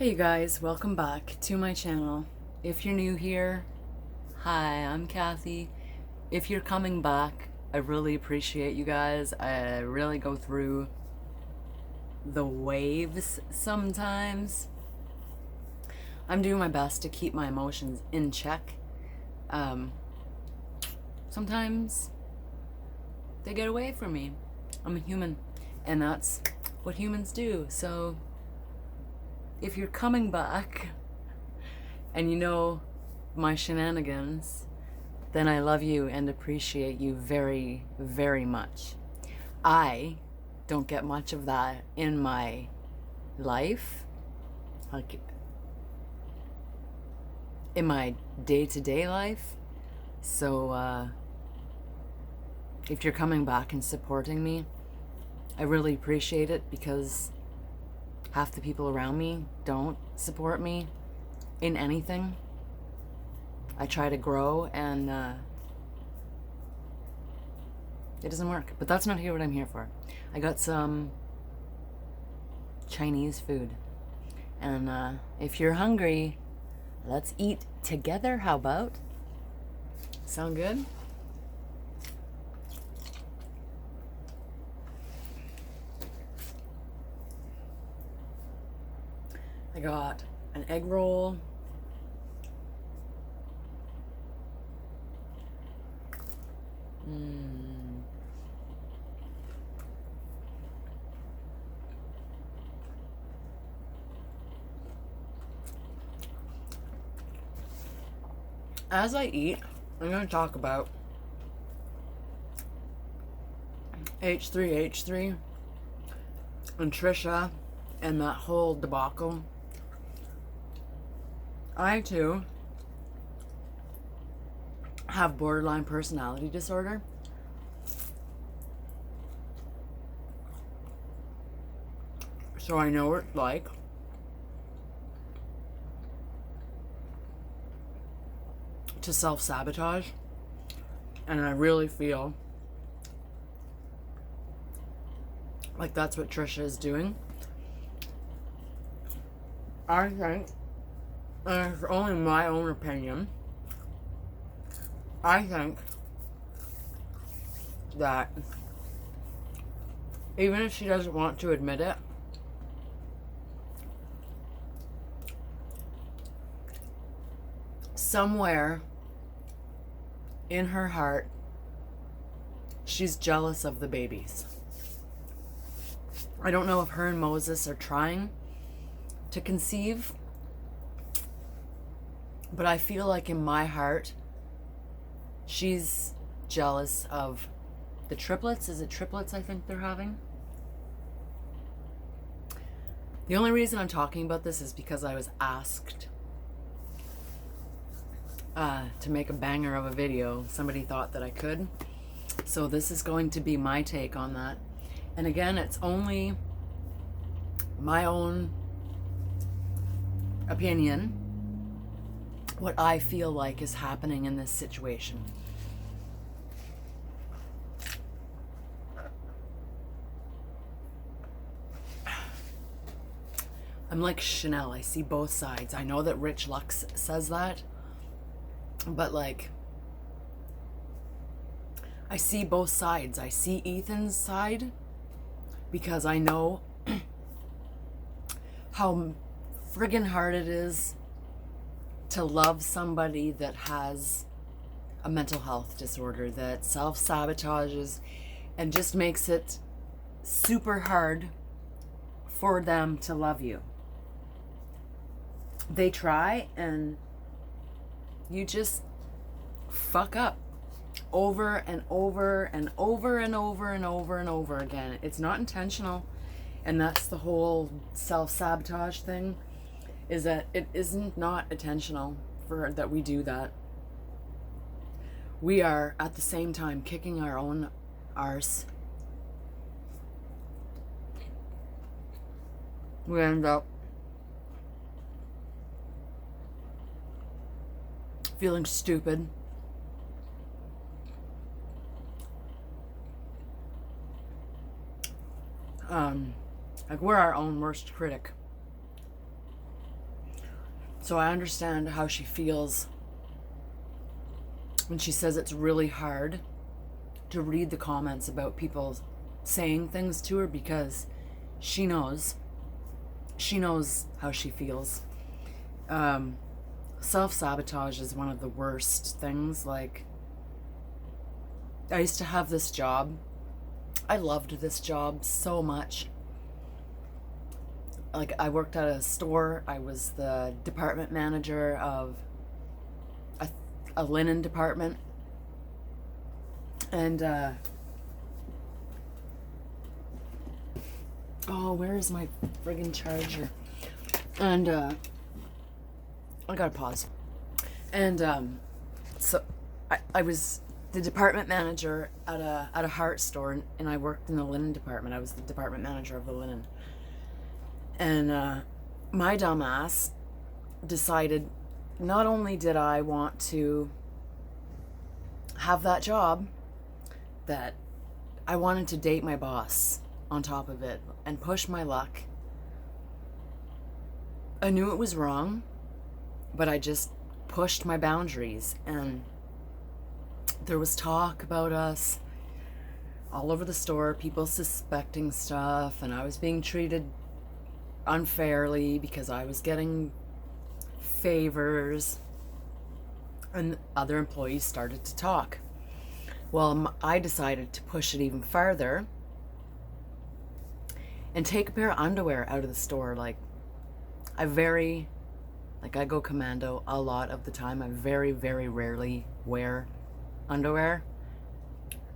Hey you guys, welcome back to my channel. If you're new here, hi, I'm Kathy. If you're coming back, I really appreciate you guys. I really go through the waves sometimes. I'm doing my best to keep my emotions in check. Sometimes they get away from me. I'm a human, and that's what humans do. So if you're coming back and you know my shenanigans, then I love you and appreciate you very, very much. I don't get much of that in my life, like in my day-to-day life. So if you're coming back and supporting me, I really appreciate it, because half the people around me don't support me in anything. I try to grow and it doesn't work. But that's not here what I'm here for. I got some Chinese food. And if you're hungry, let's eat together. How about? Sound good? I got an egg roll. As I eat, I'm going to talk about H3H3 and Trisha and that whole debacle. I too have borderline personality disorder. So I know what it's like to self-sabotage, and I really feel like that's what Trisha is doing. I think, and it's only my own opinion, I think that even if she doesn't want to admit it, somewhere in her heart, she's jealous of the babies. I don't know if her and Moses are trying to conceive, but I feel like in my heart, she's jealous of the triplets. Is it triplets I think they're having? The only reason I'm talking about this is because I was asked to make a banger of a video. Somebody thought that I could. So this is going to be my take on that. And again, it's only my own opinion, what I feel like is happening in this situation. I'm like Chanel. I see both sides. I know that Rich Lux says that, but like, I see both sides. I see Ethan's side because I know how friggin' hard it is to love somebody that has a mental health disorder, that self-sabotages and just makes it super hard for them to love you. They try and you just fuck up over and over and over and over and over and over again. It's not intentional. And that's the whole self-sabotage thing, is that it isn't not intentional for that we do that. We are at the same time kicking our own arse. We end up feeling stupid. Like we're our own worst critic. So I understand how she feels when she says it's really hard to read the comments about people saying things to her, because she knows how she feels. Self-sabotage is one of the worst things. Like, I used to have this job. I loved this job so much. Like, I worked at a store. I was the department manager of a linen department. And, oh, where is my friggin' charger? And, I gotta pause. And, so I was the department manager at a Heart store, and I worked in the linen department. I was the department manager of the linen. And, my dumbass decided not only did I want to have that job, that I wanted to date my boss on top of it and push my luck. I knew it was wrong, but I just pushed my boundaries, and there was talk about us all over the store, people suspecting stuff, and I was being treated unfairly because I was getting favors, and other employees started to talk. Well, I decided to push it even farther and take a pair of underwear out of the store. Like, I go commando a lot of the time. I very, very rarely wear underwear.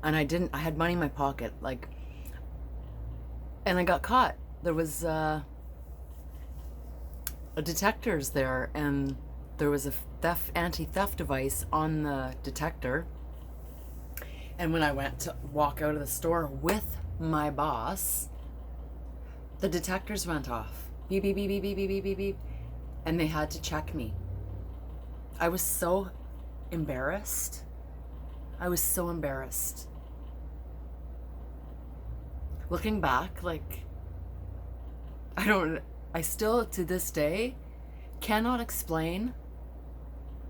And I had money in my pocket, like, and I got caught. There was a detectors there, and there was a anti-theft device on the detector. And when I went to walk out of the store with my boss, the detectors went off. Beep, beep, beep, beep, beep, beep, beep, beep, beep. And they had to check me. I was so embarrassed. I was so embarrassed. Looking back, like, I still to this day cannot explain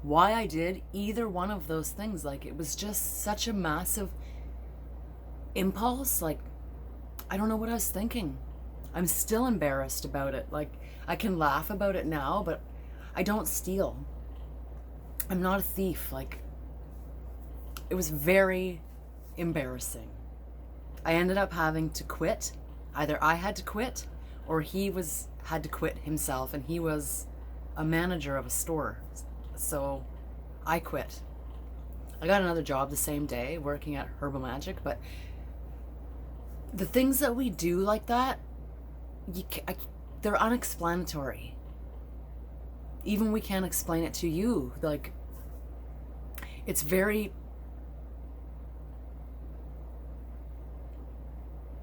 why I did either one of those things. Like, it was just such a massive impulse. Like, I don't know what I was thinking. I'm still embarrassed about it. Like, I can laugh about it now, but I don't steal. I'm not a thief. Like, it was very embarrassing. I ended up having to quit. Either I had to quit, or he had to quit himself, and he was a manager of a store. So I quit. I got another job the same day working at Herbal Magic, but the things that we do like that, they're unexplanatory. Even we can't explain it to you. Like, it's very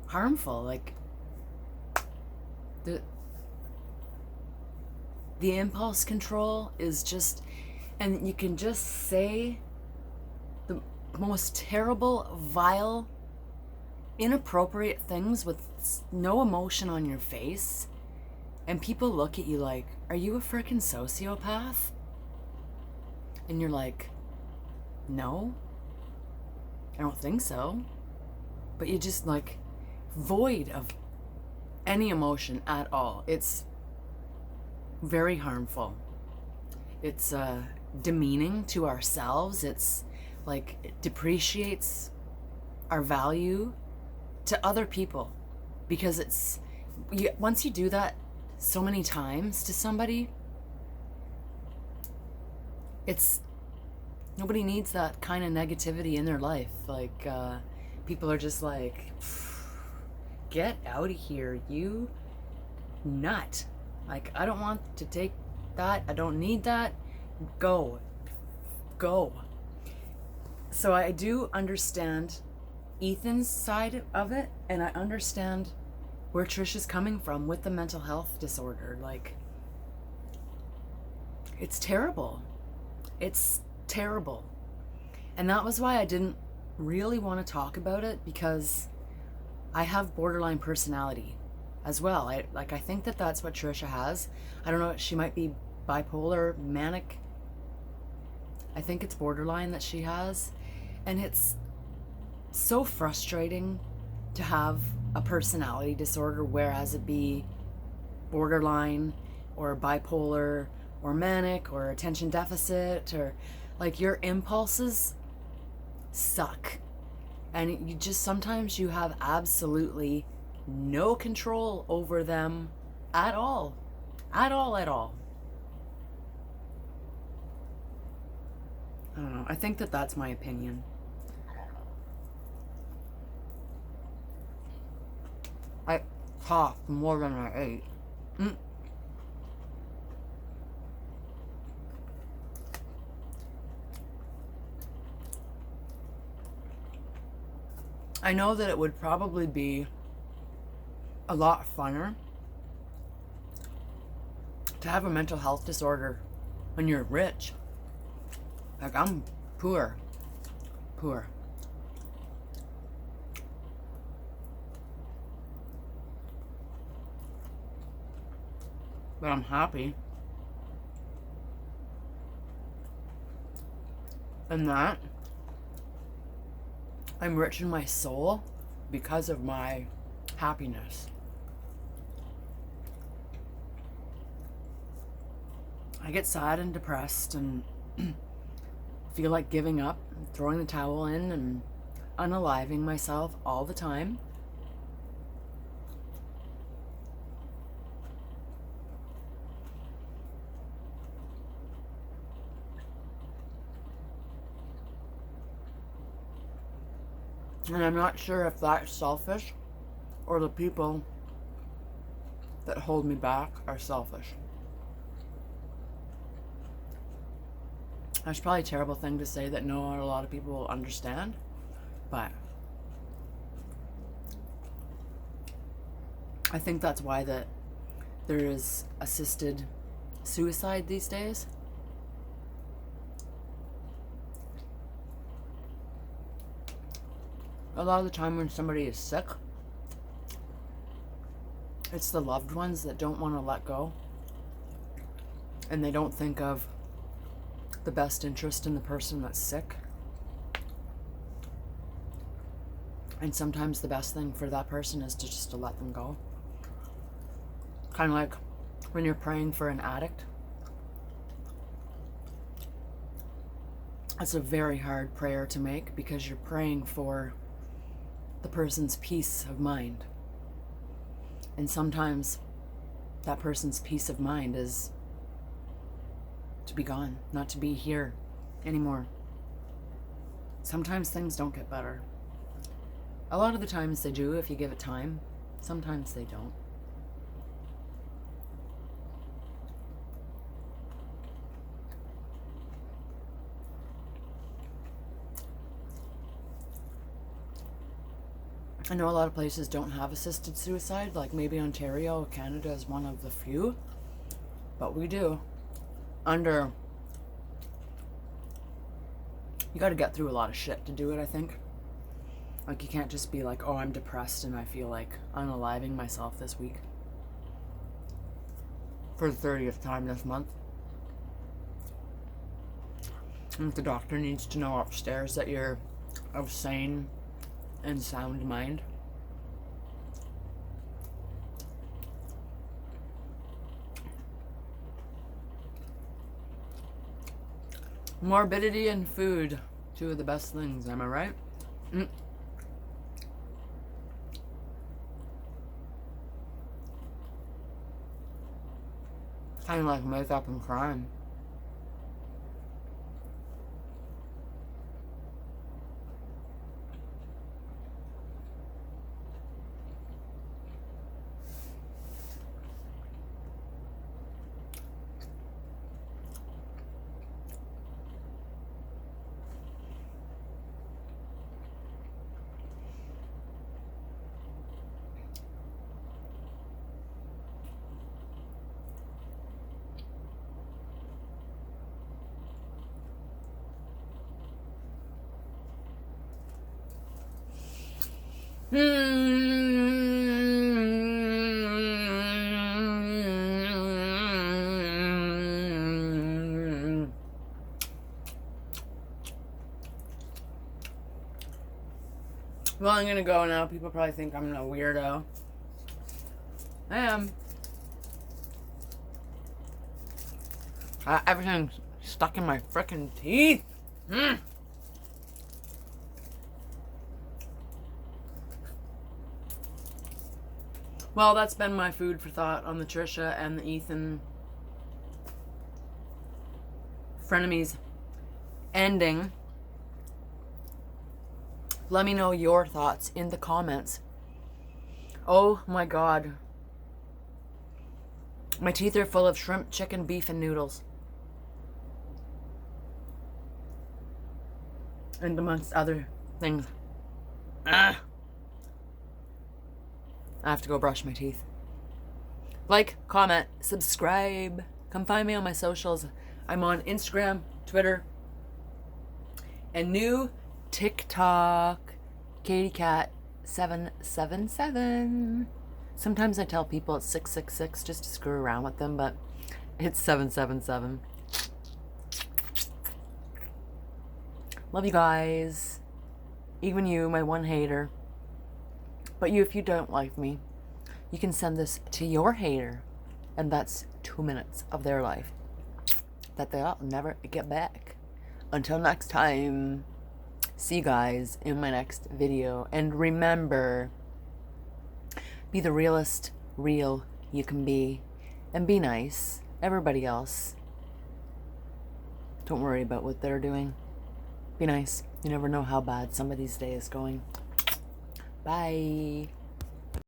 harmful. Like, the impulse control is just, and you can just say the most terrible, vile, inappropriate things with no emotion on your face, and people look at you like, are you a freaking sociopath? And you're like, no, I don't think so. But you're just like void of any emotion at all. It's very harmful. It's demeaning to ourselves. It's like, it depreciates our value to other people, because once you do that so many times to somebody, nobody needs that kind of negativity in their life. Like, people are just like, get out of here, you nut. Like, I don't want to take that. I don't need that. Go. So I do understand Ethan's side of it, and I understand where Trisha's coming from with the mental health disorder. Like, it's terrible. It's terrible. And that was why I didn't really want to talk about it, because I have borderline personality as well. I think that that's what Trisha has. I don't know, she might be bipolar, manic. I think it's borderline that she has. And it's so frustrating to have a personality disorder, whereas it be borderline or bipolar or manic or attention deficit, or like your impulses suck. And you just, sometimes you have absolutely no control over them at all. At all, at all. I don't know. I think that that's my opinion. I coughed more than I ate. I know that it would probably be a lot funner to have a mental health disorder when you're rich. Like, I'm poor. Poor. But I'm happy. And that I'm rich in my soul because of my happiness. I get sad and depressed and feel like giving up, throwing the towel in, and unaliving myself all the time. And I'm not sure if that's selfish or the people that hold me back are selfish. That's probably a terrible thing to say that not a lot of people will understand, but I think that's why that there is assisted suicide these days. A lot of the time when somebody is sick, it's the loved ones that don't want to let go, and they don't think of the best interest in the person that's sick. And sometimes the best thing for that person is to just to let them go. Kind of like when you're praying for an addict. It's a very hard prayer to make because you're praying for the person's peace of mind. And sometimes that person's peace of mind is to be gone, not to be here anymore. Sometimes things don't get better. A lot of the times they do if you give it time. Sometimes they don't. I know a lot of places don't have assisted suicide, like maybe Ontario, Canada is one of the few, but we do. You gotta get through a lot of shit to do it, I think. Like, you can't just be like, oh, I'm depressed and I feel like unaliving myself this week. For the 30th time this month. And the doctor needs to know upstairs that you're of sane and sound mind. Morbidity and food, two of the best things, am I right? Kind of like makeup and crime. Well, I'm gonna go now. People probably think I'm a weirdo. I am. Everything's stuck in my frickin' teeth. Well, that's been my food for thought on the Trisha and the Ethan Frenemies ending. Let me know your thoughts in the comments. Oh my god. My teeth are full of shrimp, chicken, beef, and noodles. And amongst other things. I have to go brush my teeth. Like, comment, subscribe. Come find me on my socials. I'm on Instagram, Twitter, and new TikTok, KatieCat777. Sometimes I tell people it's 666 just to screw around with them, but it's 777. Love you guys. Even you, my one hater. But you, if you don't like me, you can send this to your hater, and that's 2 minutes of their life that they'll never get back. Until next time, see you guys in my next video. And remember, be the realest real you can be, and be nice. Everybody else, don't worry about what they're doing. Be nice. You never know how bad somebody's day is going. Bye.